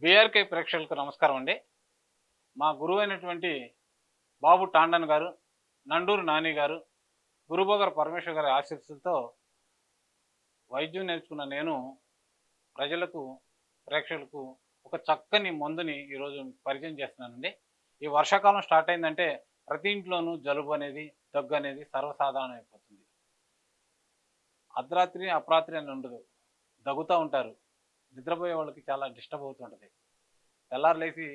BRK ప్రేక్షకులకు నమస్కారం అండి. మా గురువైనటువంటి బాబు టాండన్ గారు, నండూరు నాని గారు, గురుబొగర పరమేశ్వర్ గారి ఆశీస్సులతో వైద్యం నేర్చుకున్న నేను ప్రజలకు, ప్రేక్షకులకు ఒక చక్కని మందుని ఈరోజు పరిచయం చేస్తున్నానండి. ఈ వర్షాకాలం స్టార్ట్ అయిందంటే ప్రతి ఇంట్లోనూ జలుబు అనేది, దగ్గు అనేది సర్వసాధారణం అయిపోతుంది. అర్ధరాత్రి, అపరాత్రి అని ఉండదు. దగ్గుతూ ఉంటారు. నిద్రపోయే వాళ్ళకి చాలా డిస్టర్బ్ అవుతుంటుంది. తెల్లారి లేసి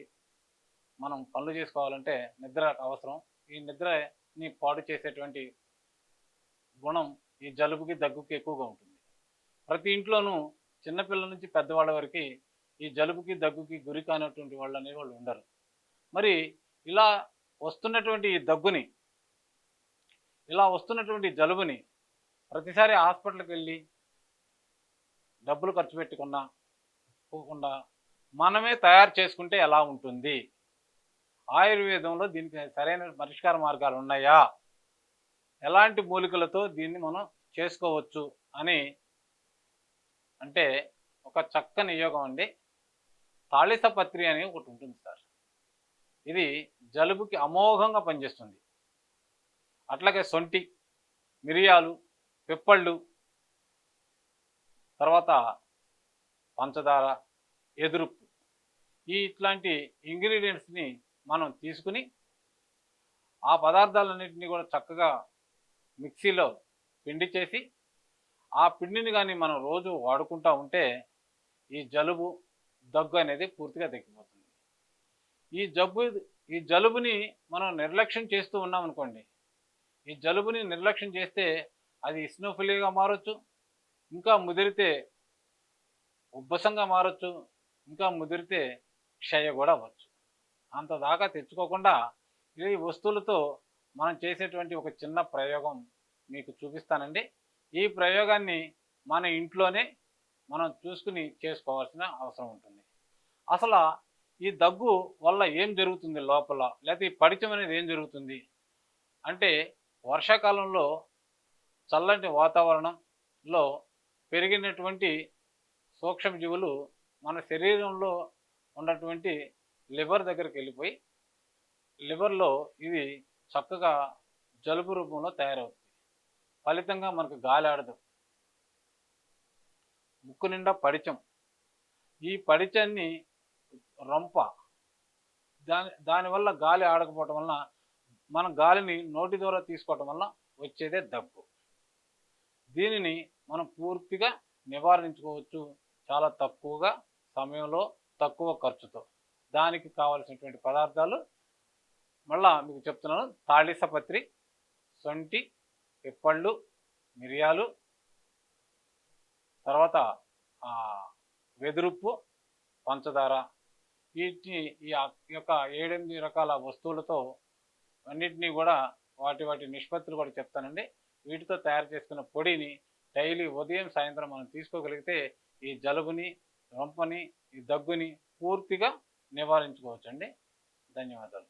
మనం పనులు చేసుకోవాలంటే నిద్ర అవసరం. ఈ నిద్రని పాడు చేసేటువంటి గుణం ఈ జలుబుకి, దగ్గుకి ఎక్కువగా ఉంటుంది. ప్రతి ఇంట్లోనూ చిన్నపిల్లల నుంచి పెద్దవాళ్ళ వరకు ఈ జలుబుకి, దగ్గుకి గురి కానటువంటి వాళ్ళు అనేవాళ్ళు ఉండరు. మరి ఇలా వస్తున్నటువంటి ఈ దగ్గుని, ఇలా వస్తున్నటువంటి జలుబుని ప్రతిసారి హాస్పిటల్కి వెళ్ళి డబ్బులు ఖర్చు పెట్టుకున్నా పోకుండా మనమే తయారు చేసుకుంటే ఎలా ఉంటుంది? ఆయుర్వేదంలో దీనికి సరైన పరిష్కార మార్గాలు ఉన్నాయా? ఎలాంటి మూలికలతో దీన్ని మనం చేసుకోవచ్చు అని అంటే ఒక చక్కని యోగం అండి. తాళిసపత్రి అని ఒకటి ఉంటుంది సార్. ఇది జలుబుకి అమోఘంగా పనిచేస్తుంది. అట్లాగే సొంటి, మిరియాలు, పిప్పళ్ళు, తర్వాత పంచదార, ఎదురుప్పు ఇట్లాంటి ఇంగ్రీడియంట్స్ని మనం తీసుకుని ఆ పదార్థాలన్నింటినీ కూడా చక్కగా మిక్సీలో పిండి చేసి ఆ పిండిని కానీ మనం రోజు వాడుకుంటూ ఉంటే ఈ జలుబు, దగ్గు అనేది పూర్తిగా తగ్గిపోతుంది. ఈ జలుబుని మనం నిర్లక్ష్యం చేస్తూ ఉన్నాం అనుకోండి, ఈ జలుబుని నిర్లక్ష్యం చేస్తే అది ఇస్నోఫిలియాగా మారచ్చు, ఇంకా ముదిరితే ఉబ్బసంగా మారచ్చు, ఇంకా ముదిరితే క్షయ కూడా అవ్వచ్చు. అంత దాకా తెచ్చుకోకుండా ఈ వస్తువులతో మనం చేసేటువంటి ఒక చిన్న ప్రయోగం మీకు చూపిస్తానండి. ఈ ప్రయోగాన్ని మన ఇంట్లోనే మనం చూసుకుని చేసుకోవాల్సిన అవసరం ఉంటుంది. అసలు ఈ దగ్గు వల్ల ఏం జరుగుతుంది లోపల, లేకపోతే ఈ పడిచం అనేది ఏం జరుగుతుంది అంటే, వర్షాకాలంలో చల్లటి వాతావరణంలో పెరిగినటువంటి సూక్ష్మజీవులు మన శరీరంలో ఉన్నటువంటి లివర్ దగ్గరికి వెళ్ళిపోయి లివర్లో ఇవి చక్కగా జలుబు రూపంలో తయారవుతుంది. ఫలితంగా మనకు గాలి ఆడదు, ముక్కు నిండా పడిచం. ఈ పడిచాన్ని రొంప దానివల్ల గాలి ఆడకపోవటం వలన మనం గాలిని నోటి ద్వారా తీసుకోవటం వల్ల వచ్చేదే దగ్గు. దీనిని మనం పూర్తిగా నివారించుకోవచ్చు చాలా తక్కువగా సమయంలో, తక్కువ ఖర్చుతో. దానికి కావలసినటువంటి పదార్థాలు మళ్ళా మీకు చెప్తున్నాను. తాళిసపత్రి, సొంటి, పిప్పళ్ళు, మిరియాలు, తర్వాత వెదురుప్పు, పంచదార. వీటిని ఈ యొక్క 7-8 రకాల వస్తువులతో అన్నిటినీ కూడా వాటి నిష్పత్తులు కూడా చెప్తానండి. వీటితో తయారు చేసుకున్న పొడిని డైలీ ఉదయం, సాయంత్రం మనం తీసుకోగలిగితే ఈ జలుబుని, రొంపని, ఈ దగ్గుని పూర్తిగా నివారించుకోవచ్చండి. ధన్యవాదాలు.